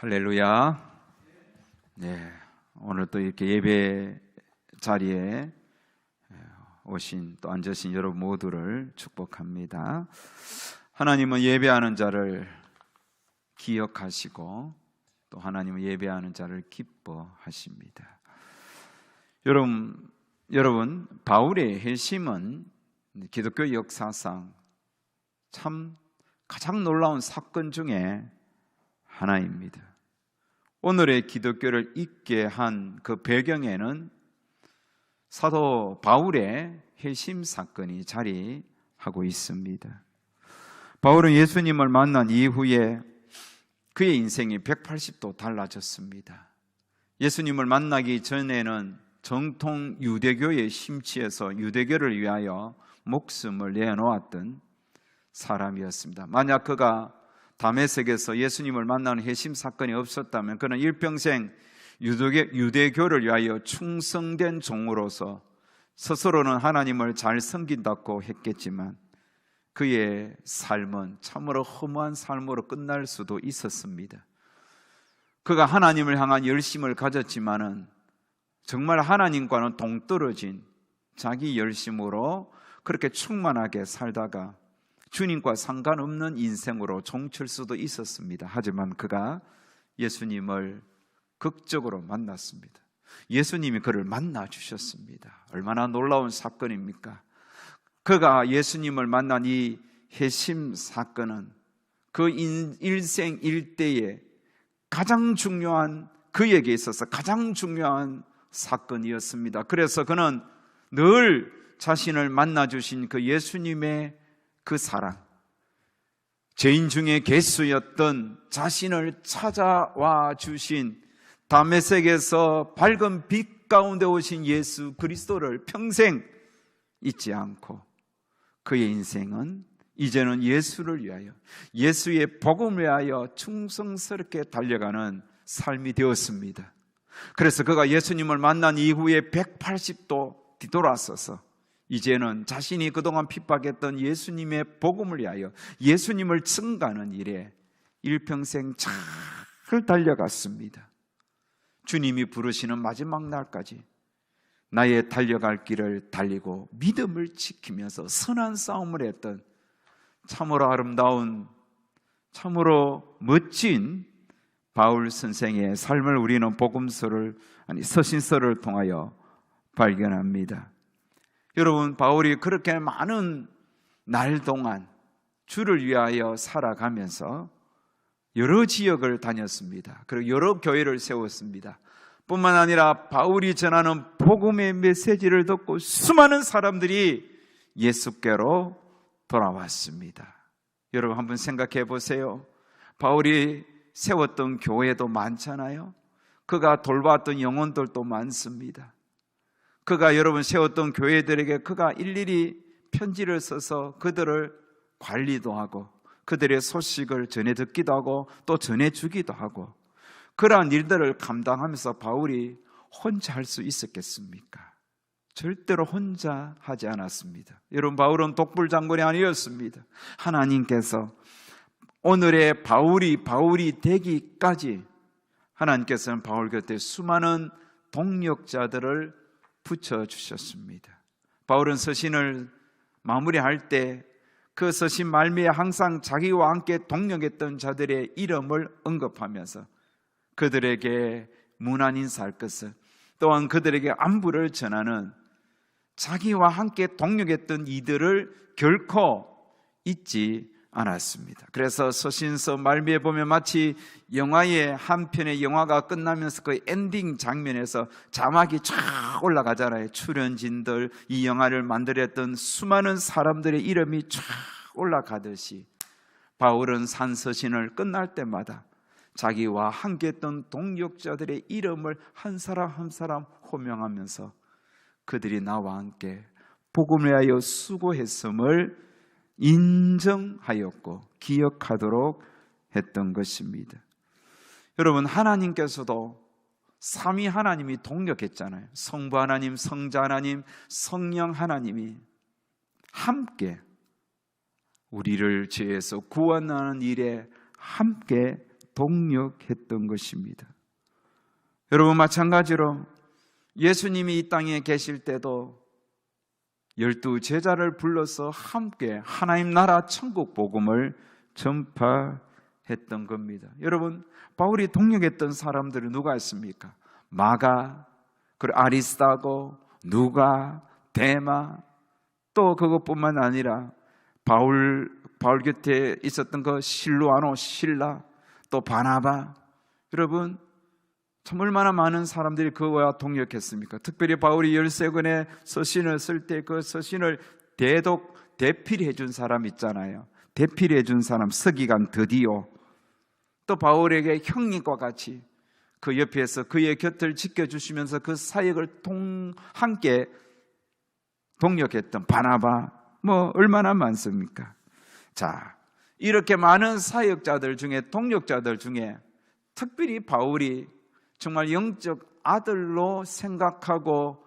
할렐루야. 네, 오늘 또 이렇게 예배 자리에 오신 또 앉으신 여러분 모두를 축복합니다. 하나님은 예배하는 자를 기억하시고 또 하나님은 예배하는 자를 기뻐하십니다. 여러분 바울의 회심은 기독교 역사상 참 가장 놀라운 사건 중에 하나입니다. 오늘의 기독교를 있게 한 그 배경에는 사도 바울의 회심 사건이 자리하고 있습니다. 바울은 예수님을 만난 이후에 그의 인생이 180도 달라졌습니다. 예수님을 만나기 전에는 정통 유대교의 심취에서 유대교를 위하여 목숨을 내놓았던 사람이었습니다. 만약 그가 다메섹에서 예수님을 만나는 회심 사건이 없었다면 그는 일평생 유대교를 위하여 충성된 종으로서 스스로는 하나님을 잘 섬긴다고 했겠지만 그의 삶은 참으로 허무한 삶으로 끝날 수도 있었습니다. 그가 하나님을 향한 열심을 가졌지만은 정말 하나님과는 동떨어진 자기 열심으로 그렇게 충만하게 살다가 주님과 상관없는 인생으로 종칠 수도 있었습니다. 하지만 그가 예수님을 극적으로 만났습니다. 예수님이 그를 만나 주셨습니다. 얼마나 놀라운 사건입니까? 그가 예수님을 만난 이 회심 사건은 그 일생 일대에 가장 중요한, 그에게 있어서 가장 중요한 사건이었습니다. 그래서 그는 늘 자신을 만나 주신 그 예수님의 그 사랑, 죄인 중에 괴수였던 자신을 찾아와 주신 다메섹에서 밝은 빛 가운데 오신 예수 그리스도를 평생 잊지 않고 그의 인생은 이제는 예수를 위하여, 예수의 복음을 위하여 충성스럽게 달려가는 삶이 되었습니다. 그래서 그가 예수님을 만난 이후에 180도 뒤돌아서서 이제는 자신이 그동안 핍박했던 예수님의 복음을 위하여 예수님을 증거하는 일에 일평생 잘 달려갔습니다. 주님이 부르시는 마지막 날까지 나의 달려갈 길을 달리고 믿음을 지키면서 선한 싸움을 했던 참으로 아름다운, 참으로 멋진 바울 선생의 삶을 우리는 서신서를 통하여 발견합니다. 여러분, 바울이 그렇게 많은 날 동안 주를 위하여 살아가면서 여러 지역을 다녔습니다. 그리고 여러 교회를 세웠습니다. 뿐만 아니라 바울이 전하는 복음의 메시지를 듣고 수많은 사람들이 예수께로 돌아왔습니다. 여러분 한번 생각해 보세요. 바울이 세웠던 교회도 많잖아요. 그가 돌봤던 영혼들도 많습니다. 그가 여러분 세웠던 교회들에게 그가 일일이 편지를 써서 그들을 관리도 하고 그들의 소식을 전해 듣기도 하고 또 전해주기도 하고, 그러한 일들을 감당하면서 바울이 혼자 할 수 있었겠습니까? 절대로 혼자 하지 않았습니다. 여러분, 바울은 독불장군이 아니었습니다. 하나님께서 오늘의 바울이 되기까지 하나님께서는 바울 곁에 수많은 동력자들을 붙여주셨습니다. 바울은 서신을 마무리할 때 그 서신 말미에 항상 자기와 함께 동력했던 자들의 이름을 언급하면서 그들에게 문안 인사할 것을, 또한 그들에게 안부를 전하는, 자기와 함께 동력했던 이들을 결코 잊지 않았습니다. 그래서 서신서 말미에 보면 마치 영화의 한 편의 영화가 끝나면서 그 엔딩 장면에서 자막이 쫙 올라가잖아요. 출연진들, 이 영화를 만들었던 수많은 사람들의 이름이 쫙 올라가듯이 바울은 산서신을 끝날 때마다 자기와 함께했던 동역자들의 이름을 한 사람 한 사람 호명하면서 그들이 나와 함께 복음을 위하여 수고했음을 인정하였고 기억하도록 했던 것입니다. 여러분, 하나님께서도 삼위 하나님이 동력했잖아요. 성부 하나님, 성자 하나님, 성령 하나님이 함께 우리를 죄에서 구원하는 일에 함께 동력했던 것입니다. 여러분, 마찬가지로 예수님이 이 땅에 계실 때도 12 제자를 불러서 함께 하나님 나라 천국 복음을 전파했던 겁니다. 여러분, 바울이 동력했던 사람들은 누가 있습니까? 마가, 그리고 아리스다고, 누가, 데마, 또 그것뿐만 아니라 바울 곁에 있었던 그 실루아노, 실라, 또 바나바. 여러분, 참 얼마나 많은 사람들이 그와 동력했습니까? 특별히 바울이 13권의 서신을 쓸 때 그 서신을 대필해 준 사람 있잖아요. 대필해 준 사람, 서기관 드디오. 또 바울에게 형님과 같이 그 옆에서 그의 곁을 지켜주시면서 그 사역을 함께 동력했던 바나바, 얼마나 많습니까? 자, 이렇게 많은 사역자들 중에, 동력자들 중에 특별히 바울이 정말 영적 아들로 생각하고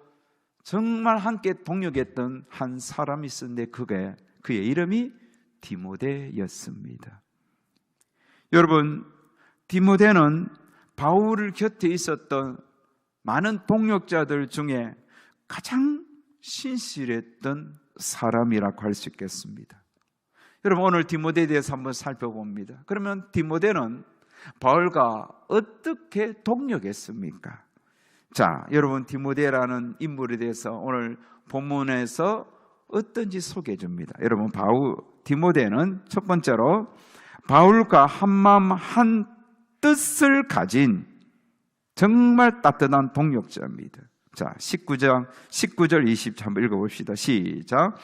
정말 함께 동력했던 한 사람이 있었는데 그의 이름이 디모데였습니다. 여러분, 디모데는 바울 곁에 있었던 많은 동력자들 중에 가장 신실했던 사람이라고 할 수 있겠습니다. 여러분, 오늘 디모데에 대해서 한번 살펴봅니다. 그러면 디모데는 바울과 어떻게 동력했습니까? 자, 여러분, 디모데라는 인물에 대해서 오늘 본문에서 어떤지 소개해 줍니다. 여러분, 디모데는 첫 번째로 바울과 한마음 한 뜻을 가진 정말 따뜻한 동력자입니다. 자, 19절 20절 한번 읽어봅시다. 시작.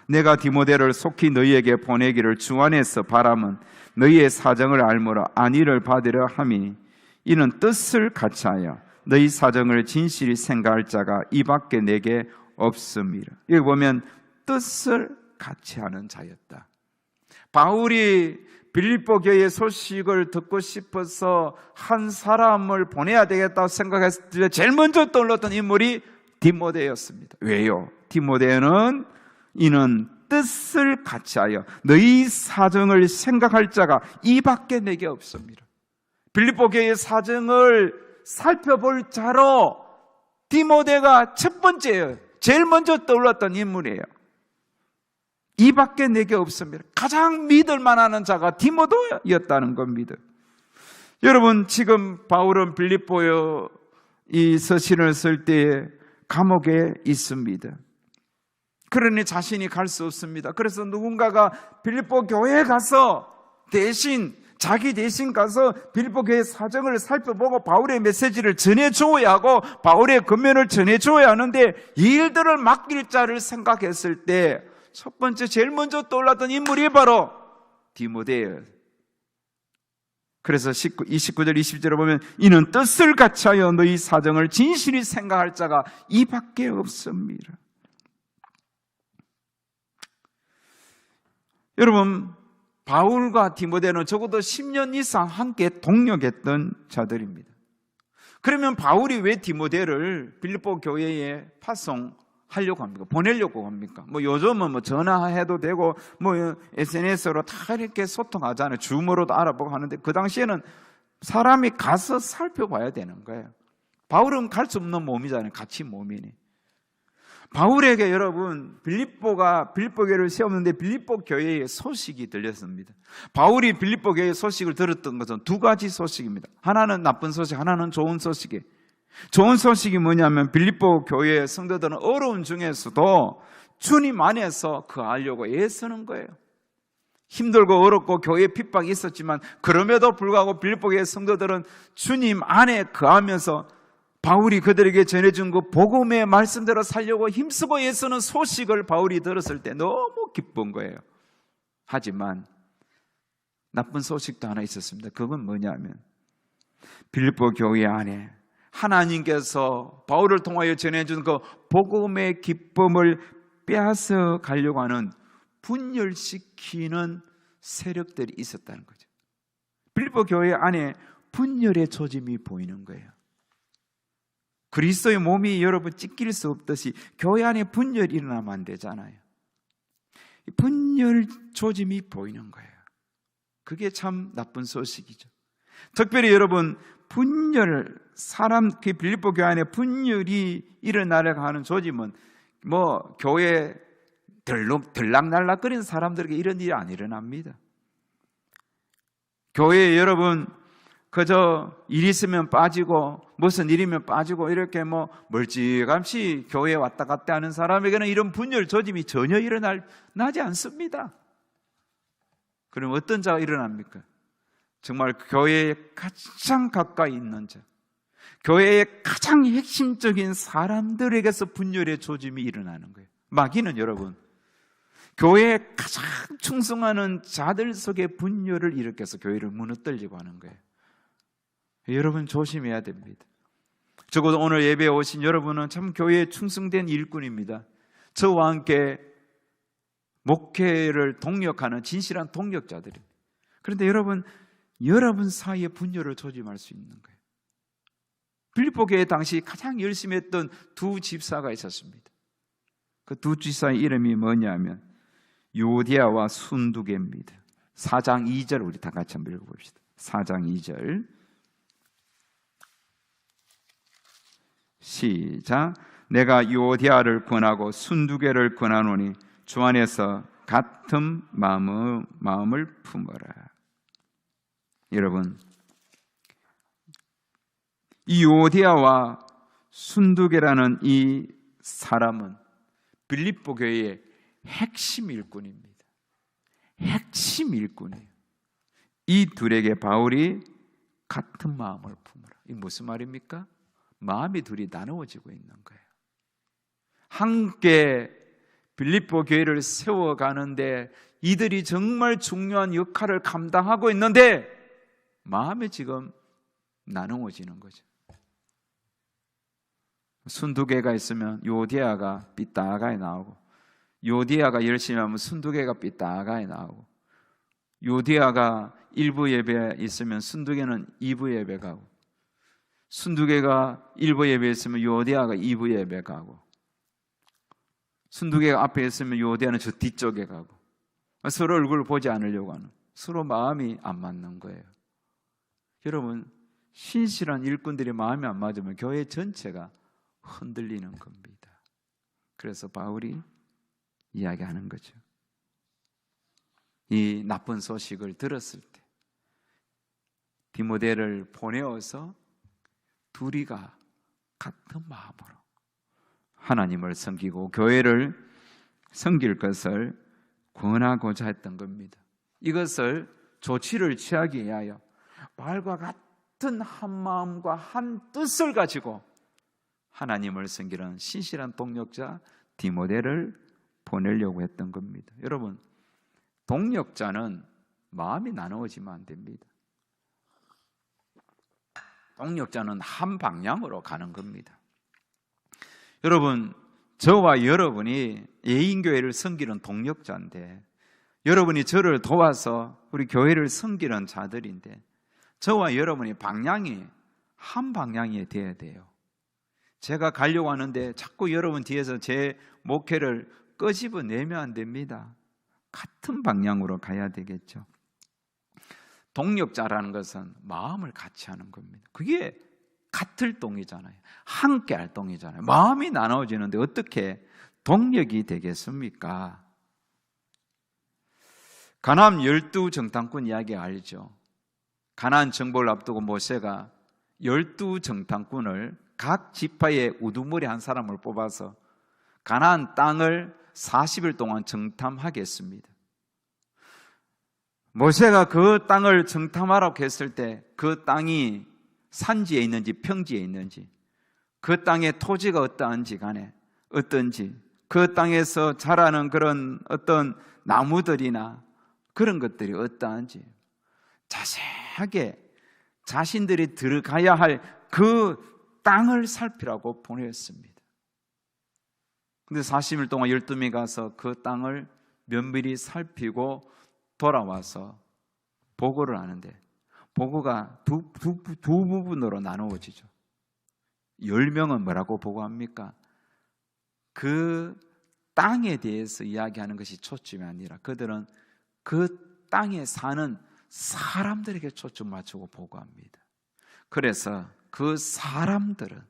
내가 디모데를 속히 너희에게 보내기를 주 안에서 바람은 너희의 사정을 알므로 안위를 받으려 함이니 이는 뜻을 같이하여 너희 사정을 진실히 생각할 자가 이밖에 내게 없습니다. 여기 보면 뜻을 같이하는 자였다. 바울이 빌립보 교회의 소식을 듣고 싶어서 한 사람을 보내야 되겠다고 생각했을 때 제일 먼저 떠올랐던 인물이 디모데였습니다. 왜요? 디모데는 이는 뜻을 같이하여 너희 사정을 생각할 자가 이밖에 내게 없습니다. 빌립보 교회의 사정을 살펴볼 자로 디모데가 첫 번째예요. 제일 먼저 떠올랐던 인물이에요. 이밖에 내게 없습니다. 가장 믿을 만한 자가 디모데였다는 겁니다. 여러분, 지금 바울은 빌립보에 이 서신을 쓸 때 감옥에 있습니다. 그러니 자신이 갈 수 없습니다. 그래서 누군가가 빌립보 교회에 가서 자기 대신 가서 빌립보 교회 사정을 살펴보고 바울의 메시지를 전해줘야 하고 바울의 권면을 전해줘야 하는데 이 일들을 맡길 자를 생각했을 때 첫 번째 제일 먼저 떠올랐던 인물이 바로 디모데예요. 그래서 29절 20절에 보면 이는 뜻을 같이하여 너희 사정을 진실히 생각할 자가 이밖에 없습니다. 여러분, 바울과 디모데는 적어도 10년 이상 함께 동력했던 자들입니다. 그러면 바울이 왜 디모데를 빌립보 교회에 파송하려고 합니까? 보내려고 합니까? 요즘은 전화해도 되고 SNS로 다 이렇게 소통하잖아요. 줌으로도 알아보고 하는데 그 당시에는 사람이 가서 살펴봐야 되는 거예요. 바울은 갈 수 없는 몸이잖아요. 같이 몸이니. 바울에게 여러분 빌립보 교회를 세웠는데 빌립보 교회의 소식이 들렸습니다. 바울이 빌립보 교회의 소식을 들었던 것은 두 가지 소식입니다. 하나는 나쁜 소식, 하나는 좋은 소식이에요. 좋은 소식이 뭐냐면 빌립보 교회의 성도들은 어려운 중에서도 주님 안에서 거하려고 애쓰는 거예요. 힘들고 어렵고 교회에 핍박이 있었지만 그럼에도 불구하고 빌립보 교회 성도들은 주님 안에 거하면서 바울이 그들에게 전해준 그 복음의 말씀대로 살려고 힘쓰고 애쓰는 소식을 바울이 들었을 때 너무 기쁜 거예요. 하지만 나쁜 소식도 하나 있었습니다. 그건 뭐냐면 빌립보 교회 안에 하나님께서 바울을 통하여 전해준 그 복음의 기쁨을 빼앗아 가려고 하는 분열시키는 세력들이 있었다는 거죠. 빌립보 교회 안에 분열의 조짐이 보이는 거예요. 그리스도의 몸이 여러분 찢길 수 없듯이 교회 안에 분열이 일어나면 안 되잖아요. 분열 조짐이 보이는 거예요. 그게 참 나쁜 소식이죠. 특별히 여러분, 분열, 그 빌립보 교회 안에 분열이 일어나려고 하는 조짐은 교회 들락날락거리는 사람들에게 이런 일이 안 일어납니다. 교회에 여러분 그저 일 있으면 빠지고 무슨 일이면 빠지고 이렇게 멀찌감치 교회에 왔다 갔다 하는 사람에게는 이런 분열 조짐이 전혀 나지 않습니다. 그럼 어떤 자가 일어납니까? 정말 교회에 가장 가까이 있는 자, 교회의 가장 핵심적인 사람들에게서 분열의 조짐이 일어나는 거예요. 마귀는 여러분, 교회에 가장 충성하는 자들 속에 분열을 일으켜서 교회를 무너뜨리려고 하는 거예요. 여러분 조심해야 됩니다. 적어도 오늘 예배에 오신 여러분은 참 교회에 충성된 일꾼입니다. 저와 함께 목회를 동력하는 진실한 동력자들입니다. 그런데 여러분 사이에 분열을 조짐할 수 있는 거예요. 빌립보 교회 당시 가장 열심히 했던 두 집사가 있었습니다. 그 두 집사의 이름이 뭐냐면 요디아와 순두개입니다. 4장 2절 우리 다 같이 한번 읽어봅시다. 4장 2절 시작. 내가 요디아를 권하고 순두개를 권하노니 주 안에서 같은 마음을 품어라. 여러분, 이 요디아와 순두개라는 이 사람은 빌립보 교회의 핵심 일꾼입니다. 핵심 일꾼이에요. 이 둘에게 바울이 같은 마음을 품어라. 이게 무슨 말입니까? 마음이 둘이 나누어지고 있는 거예요. 함께 빌립보 교회를 세워가는데 이들이 정말 중요한 역할을 감당하고 있는데 마음이 지금 나누어지는 거죠. 순두개가 있으면 요디아가 삐딱하게 나오고, 요디아가 열심히 하면 순두개가 삐딱하게 나오고, 요디아가 1부 예배에 있으면 순두개는 2부 예배 가고, 순두개가 1부 예배에 있으면 요디아가 2부 예배 가고, 순두개가 앞에 있으면 요디아는 저 뒤쪽에 가고, 서로 얼굴을 보지 않으려고 하는, 서로 마음이 안 맞는 거예요. 여러분, 신실한 일꾼들이 마음이 안 맞으면 교회 전체가 흔들리는 겁니다. 그래서 바울이 이야기하는 거죠. 이 나쁜 소식을 들었을 때 디모데를 보내어서 둘이가 같은 마음으로 하나님을 섬기고 교회를 섬길 것을 권하고자 했던 겁니다. 이것을 조치를 취하기 위하여 바울과 같은 한 마음과 한 뜻을 가지고 하나님을 섬기는 신실한 동력자 디모데를 보내려고 했던 겁니다. 여러분, 동력자는 마음이 나누어지면 안 됩니다. 동력자는 한 방향으로 가는 겁니다. 여러분, 저와 여러분이 예인교회를 섬기는 동력자인데, 여러분이 저를 도와서 우리 교회를 섬기는 자들인데, 저와 여러분의 방향이 한 방향이 되어야 돼요. 제가 가려고 하는데 자꾸 여러분 뒤에서 제 목회를 끄집어내면 안 됩니다. 같은 방향으로 가야 되겠죠. 동력자라는 것은 마음을 같이 하는 겁니다. 그게 같을 동이잖아요. 함께 할 동이잖아요. 마음이 나눠지는데 어떻게 동력이 되겠습니까? 가나안 12정탐꾼 이야기 알죠? 가나안 정복을 앞두고 모세가 12정탐꾼을 각 지파의 우두머리 한 사람을 뽑아서 가나안 땅을 40일 동안 정탐하겠습니다. 모세가 그 땅을 정탐하라고 했을 때 그 땅이 산지에 있는지 평지에 있는지, 그 땅의 토지가 어떠한지 간에 어떤지, 그 땅에서 자라는 그런 어떤 나무들이나 그런 것들이 어떠한지 자세하게 자신들이 들어가야 할 그 땅을 살피라고 보냈습니다. 근데 40일 동안 12명이 가서 그 땅을 면밀히 살피고 돌아와서 보고를 하는데, 보고가 두 부분으로 나누어지죠. 10명은 뭐라고 보고합니까? 그 땅에 대해서 이야기하는 것이 초점이 아니라 그들은 그 땅에 사는 사람들에게 초점 맞추고 보고합니다. 그래서 그 사람들은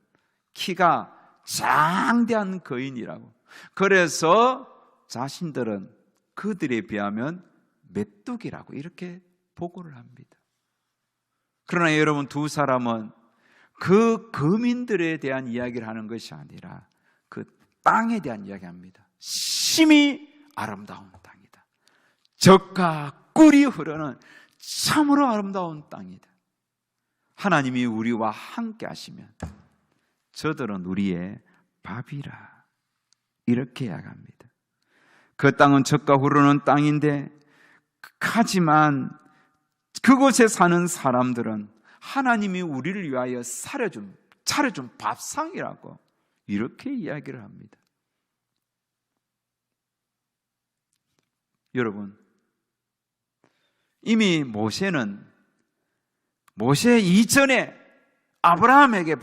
키가 장대한 거인이라고, 그래서 자신들은 그들에 비하면 메뚜기라고 이렇게 보고를 합니다. 그러나 여러분, 두 사람은 그 거민들에 대한 이야기를 하는 것이 아니라 그 땅에 대한 이야기합니다. 심히 아름다운 땅이다. 젖과 꿀이 흐르는 참으로 아름다운 땅이다. 하나님이 우리와 함께 하시면 저들은 우리의 밥이라, 이렇게 이야기합니다. 그 땅은 젖과 흐르는 땅인데, 하지만 그곳에 사는 사람들은 하나님이 우리를 위하여 차려준 밥상이라고 이렇게 이야기를 합니다. 여러분, 이미 모세 이전에 아브라함에게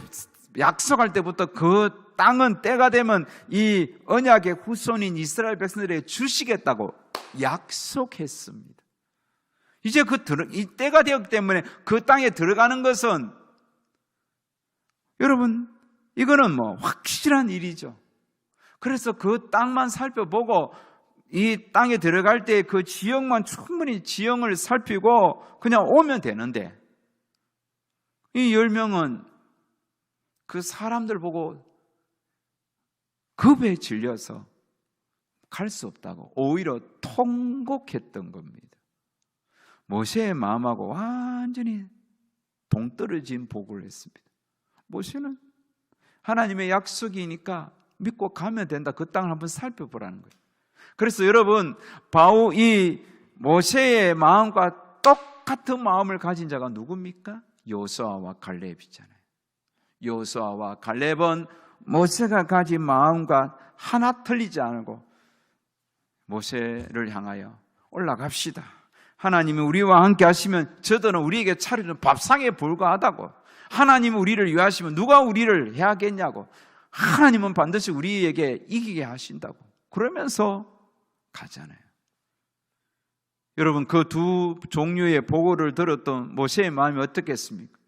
약속할 때부터 그 땅은 때가 되면 이 언약의 후손인 이스라엘 백성들에게 주시겠다고 약속했습니다. 이제 이 때가 되었기 때문에 그 땅에 들어가는 것은, 여러분, 이거는 확실한 일이죠. 그래서 그 땅만 살펴보고 이 땅에 들어갈 때 그 지형만 충분히 지형을 살피고 그냥 오면 되는데, 이 10명은 그 사람들 보고 급에 질려서 갈 수 없다고 오히려 통곡했던 겁니다. 모세의 마음하고 완전히 동떨어진 보고를 했습니다. 모세는 하나님의 약속이니까 믿고 가면 된다. 그 땅을 한번 살펴보라는 거예요. 그래서 여러분, 이 모세의 마음과 똑같은 마음을 가진 자가 누굽니까? 여호수아와 갈렙이잖아요. 여호수아와 갈렙은 모세가 가진 마음과 하나 틀리지 않고 모세를 향하여 올라갑시다. 하나님이 우리와 함께 하시면 저들은 우리에게 차려준 밥상에 불과하다고. 하나님이 우리를 위하시면 누가 우리를 해야겠냐고. 하나님은 반드시 우리에게 이기게 하신다고. 그러면서 가잖아요. 여러분, 그 두 종류의 보고를 들었던 모세의 마음이 어떻겠습니까?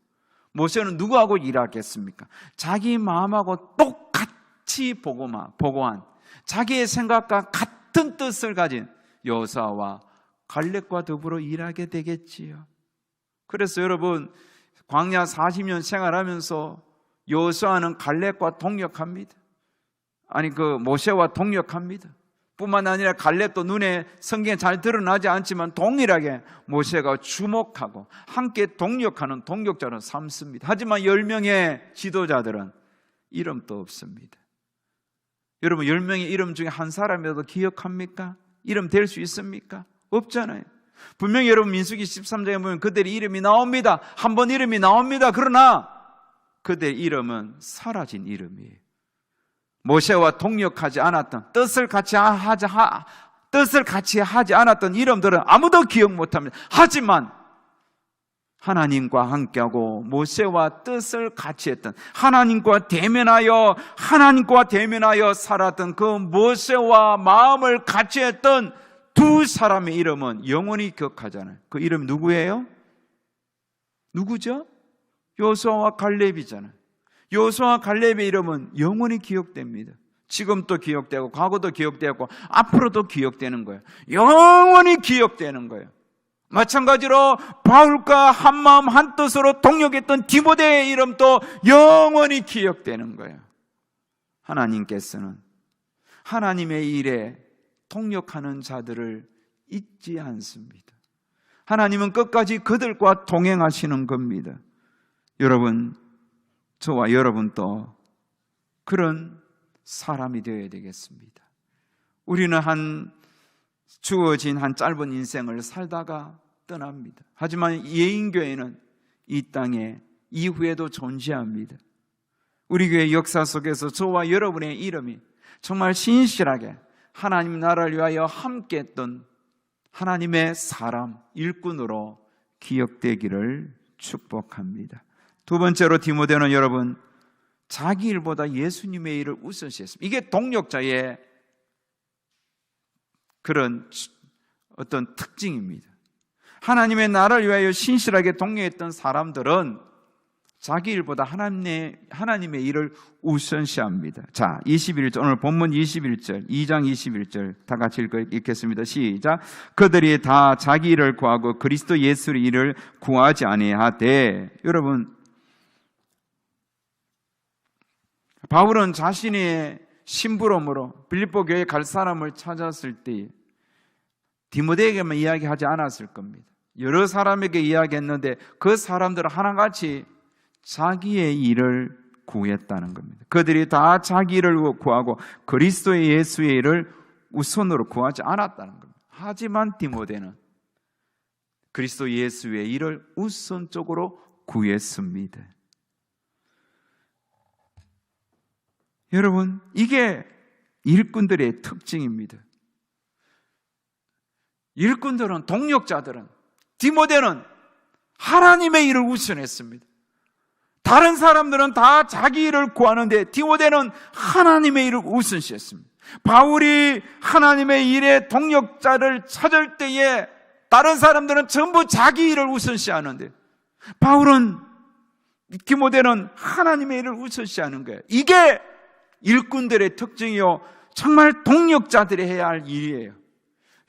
모세는 누구하고 일하겠습니까? 자기 마음하고 똑같이 보고한 자기의 생각과 같은 뜻을 가진 여호수아와 갈렙과 더불어 일하게 되겠지요. 그래서 여러분, 광야 40년 생활하면서 여호수아는 갈렙과 동역합니다. 모세와 동역합니다. 뿐만 아니라 갈렙도 눈에 성경에 잘 드러나지 않지만 동일하게 모세가 주목하고 함께 동역하는 동역자로 삼습니다. 하지만 10명의 지도자들은 이름도 없습니다. 여러분, 10명의 이름 중에 한 사람이라도 기억합니까? 이름 될 수 있습니까? 없잖아요. 분명히 여러분 민수기 13장에 보면 그들의 이름이 나옵니다. 한 번 이름이 나옵니다. 그러나 그들의 이름은 사라진 이름이에요. 모세와 동역하지 않았던, 뜻을 같이 하지 않았던 이름들은 아무도 기억 못합니다. 하지만 하나님과 함께하고 모세와 뜻을 같이 했던, 하나님과 대면하여 살았던 그 모세와 마음을 같이 했던 두 사람의 이름은 영원히 기억하잖아요. 그 이름 누구예요? 누구죠? 여호수아와 갈렙이잖아요. 여호수아와 갈렙의 이름은 영원히 기억됩니다. 지금도 기억되고 과거도 기억되고 앞으로도 기억되는 거예요. 영원히 기억되는 거예요. 마찬가지로 바울과 한마음 한뜻으로 동역했던 디모데의 이름도 영원히 기억되는 거예요. 하나님께서는 하나님의 일에 동역하는 자들을 잊지 않습니다. 하나님은 끝까지 그들과 동행하시는 겁니다. 여러분, 저와 여러분도 그런 사람이 되어야 되겠습니다. 우리는 주어진 한 짧은 인생을 살다가 떠납니다. 하지만 예인교회는 이 땅에 이후에도 존재합니다. 우리 교회 역사 속에서 저와 여러분의 이름이 정말 신실하게 하나님 나라를 위하여 함께했던 하나님의 사람, 일꾼으로 기억되기를 축복합니다. 두 번째로 디모데는 여러분, 자기 일보다 예수님의 일을 우선시했습니다. 이게 동역자의 그런 어떤 특징입니다. 하나님의 나라를 위하여 신실하게 동료했던 사람들은 자기 일보다 하나님의 일을 우선시합니다. 자, 21절, 오늘 본문 21절, 2장 21절 다 같이 읽겠습니다. 시작. 그들이 다 자기 일을 구하고 그리스도 예수의 일을 구하지 아니하되. 여러분, 바울은 자신의 심부름으로 빌립보 교회에 갈 사람을 찾았을 때 디모데에게만 이야기하지 않았을 겁니다. 여러 사람에게 이야기했는데 그 사람들은 하나같이 자기의 일을 구했다는 겁니다. 그들이 다 자기 일을 구하고 그리스도의 예수의 일을 우선으로 구하지 않았다는 겁니다. 하지만 디모데는 그리스도 예수의 일을 우선적으로 구했습니다. 여러분, 이게 일꾼들의 특징입니다. 일꾼들은, 동력자들은, 디모데는 하나님의 일을 우선했습니다. 다른 사람들은 다 자기 일을 구하는데 디모데는 하나님의 일을 우선시했습니다. 바울이 하나님의 일의 동력자를 찾을 때에 다른 사람들은 전부 자기 일을 우선시하는데 바울은, 디모데는 하나님의 일을 우선시하는 거예요. 이게 일꾼들의 특징이요, 정말 동력자들이 해야 할 일이에요.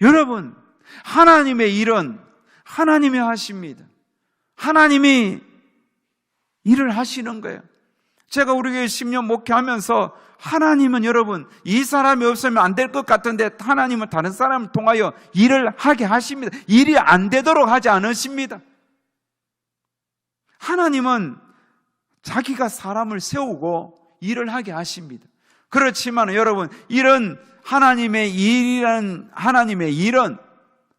여러분, 하나님의 일은 하나님이 하십니다. 하나님이 일을 하시는 거예요. 제가 우리 교회 10년 목회하면서 하나님은, 여러분, 이 사람이 없으면 안 될 것 같은데 하나님은 다른 사람을 통하여 일을 하게 하십니다. 일이 안 되도록 하지 않으십니다. 하나님은 자기가 사람을 세우고 일을 하게 하십니다. 그렇지만 여러분, 이런 하나님의 일은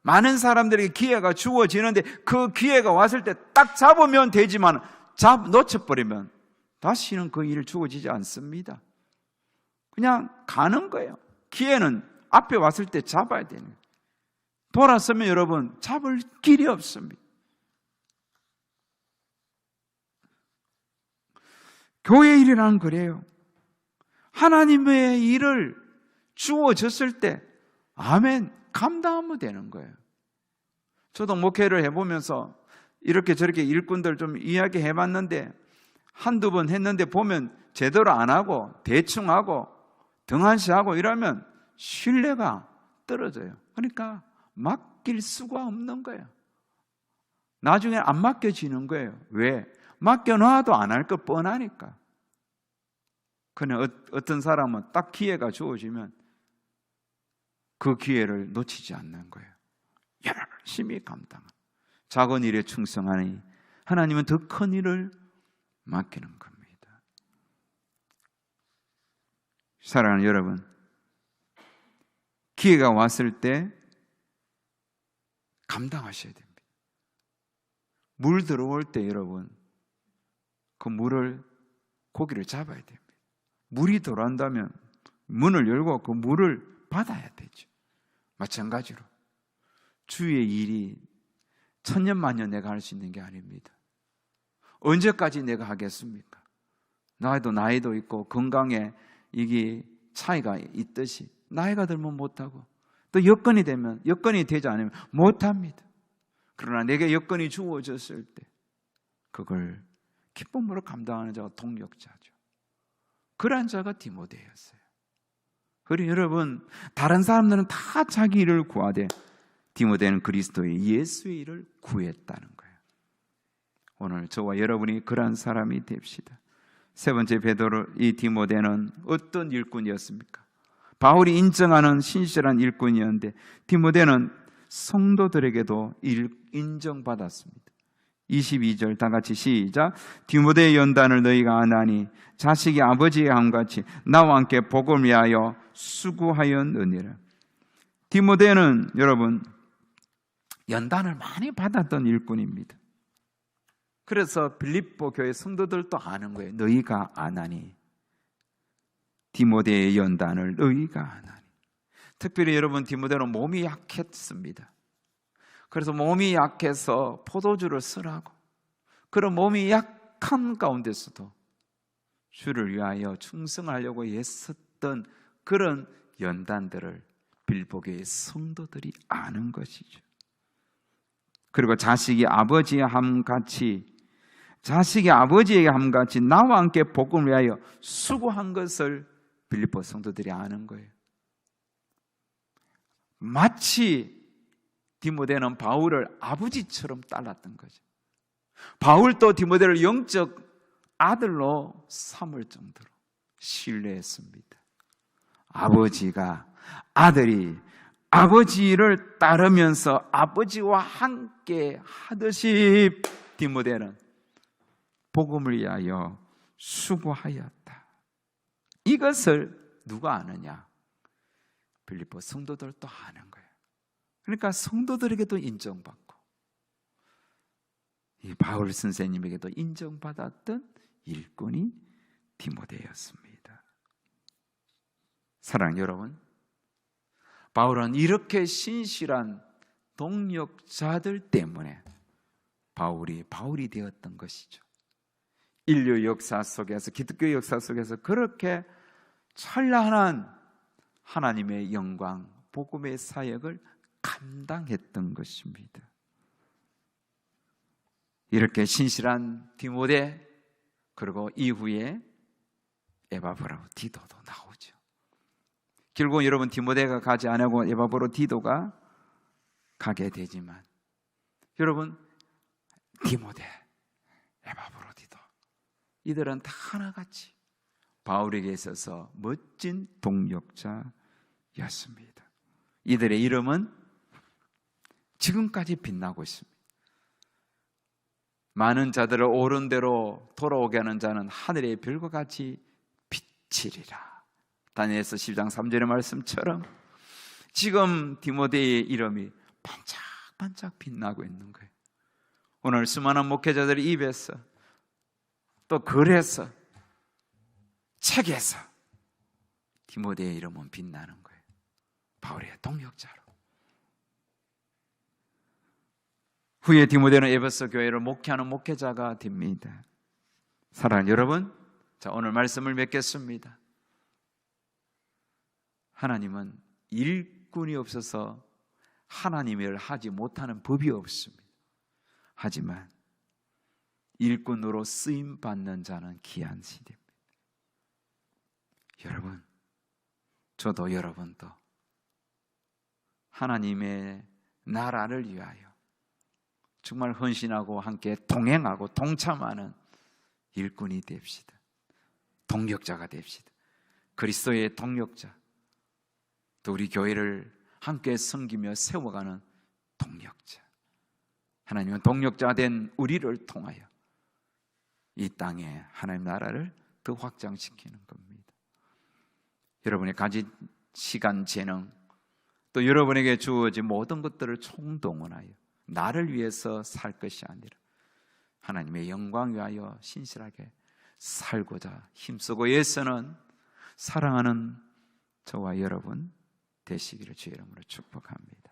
많은 사람들에게 기회가 주어지는데 그 기회가 왔을 때 딱 잡으면 되지만 놓쳐버리면 다시는 그 일을 주어지지 않습니다. 그냥 가는 거예요. 기회는 앞에 왔을 때 잡아야 되는 거예요. 돌아서면 여러분 잡을 길이 없습니다. 교회 일이란 그래요. 하나님의 일을 주어졌을 때 아멘 감당하면 되는 거예요. 저도 목회를 해보면서 이렇게 저렇게 일꾼들 좀 이야기해 봤는데 한두 번 했는데 보면 제대로 안 하고 대충 하고 등한시하고 이러면 신뢰가 떨어져요. 그러니까 맡길 수가 없는 거예요. 나중에 안 맡겨지는 거예요. 왜? 맡겨놔도 안 할 것 뻔하니까. 그냥 어떤 사람은 딱 기회가 주어지면 그 기회를 놓치지 않는 거예요. 열심히 감당하는, 작은 일에 충성하니 하나님은 더 큰 일을 맡기는 겁니다. 사랑하는 여러분, 기회가 왔을 때 감당하셔야 됩니다. 물 들어올 때 여러분, 그 고기를 잡아야 됩니다. 물이 들어온다면 문을 열고 그 물을 받아야 되죠. 마찬가지로 주의 일이 천년만년 내가 할 수 있는 게 아닙니다. 언제까지 내가 하겠습니까? 나이도 있고 건강에 이게 차이가 있듯이 나이가 들면 못하고 또 여건이 되지 않으면 못합니다. 그러나 내게 여건이 주어졌을 때 그걸 기쁨으로 감당하는 자가 동력자죠. 그러한 자가 디모데였어요. 그리고 여러분, 다른 사람들은 다 자기 일을 구하되 디모데는 그리스도의 예수의 일을 구했다는 거예요. 오늘 저와 여러분이 그러한 사람이 됩시다. 세 번째, 이 디모데는 어떤 일꾼이었습니까? 바울이 인정하는 신실한 일꾼이었는데 디모데는 성도들에게도 인정받았습니다. 22절 다 같이 시작. 디모데의 연단을 너희가 아나니 자식이 아버지의 함같이 나와 함께 복음을 위하여 수고하였느니라. 디모데는 여러분 연단을 많이 받았던 일꾼입니다. 그래서 빌립보 교회 성도들도 아는 거예요. 너희가 아나니, 디모데의 연단을 너희가 아나니. 특별히 여러분, 디모데는 몸이 약했습니다. 그래서 몸이 약해서 포도주를 쓰라고, 그런 몸이 약한 가운데서도 주를 위하여 충성하려고 애썼던 그런 연단들을 빌립보 교회 성도들이 아는 것이죠. 그리고 자식이 아버지에게 함같이 나와 함께 복음을 위하여 수고한 것을 빌립보 성도들이 아는 거예요. 마치 디모데는 바울을 아버지처럼 따랐던 거죠. 바울도 디모데를 영적 아들로 삼을 정도로 신뢰했습니다. 아들이 아버지를 따르면서 아버지와 함께 하듯이 디모데는 복음을 위하여 수고하였다. 이것을 누가 아느냐? 빌립보 성도들도 아는 거예요. 그러니까 성도들에게도 인정받고 이 바울 선생님에게도 인정받았던 일꾼이 디모데였습니다. 사랑하는 여러분, 바울은 이렇게 신실한 동력자들 때문에 바울이 되었던 것이죠. 인류 역사 속에서, 기독교 역사 속에서 그렇게 찬란한 하나님의 영광, 복음의 사역을 감당했던 것입니다. 이렇게 신실한 디모데, 그리고 이후에 에바브로디도도 나오죠. 결국 여러분 디모데가 가지 않고 에바브로디도가 가게 되지만, 여러분 디모데, 에바브로디도 이들은 다 하나같이 바울에게 있어서 멋진 동력자였습니다. 이들의 이름은 지금까지 빛나고 있습니다. 많은 자들을 옳은 대로 돌아오게 하는 자는 하늘의 별과 같이 빛이리라. 다니엘서 10장 3절의 말씀처럼 지금 디모데의 이름이 반짝반짝 빛나고 있는 거예요. 오늘 수많은 목회자들의 입에서, 또 글에서, 책에서 디모데의 이름은 빛나는 거예요. 바울의 동력자로. 후에 디모데는 에베소 교회를 목회하는 목회자가 됩니다. 사랑하는 여러분, 자, 오늘 말씀을 맺겠습니다. 하나님은 일꾼이 없어서 하나님의 일을 하지 못하는 법이 없습니다. 하지만 일꾼으로 쓰임받는 자는 귀한 시대입니다. 여러분, 저도 여러분도 하나님의 나라를 위하여 정말 헌신하고 함께 동행하고 동참하는 일꾼이 됩시다. 동력자가 됩시다. 그리스도의 동력자, 또 우리 교회를 함께 섬기며 세워가는 동력자. 하나님은 동력자 된 우리를 통하여 이 땅에 하나님 나라를 더 확장시키는 겁니다. 여러분의 가진 시간, 재능, 또 여러분에게 주어진 모든 것들을 총동원하여 나를 위해서 살 것이 아니라 하나님의 영광 위하여 신실하게 살고자 힘쓰고 애쓰는 사랑하는 저와 여러분 되시기를 주의 이름으로 축복합니다.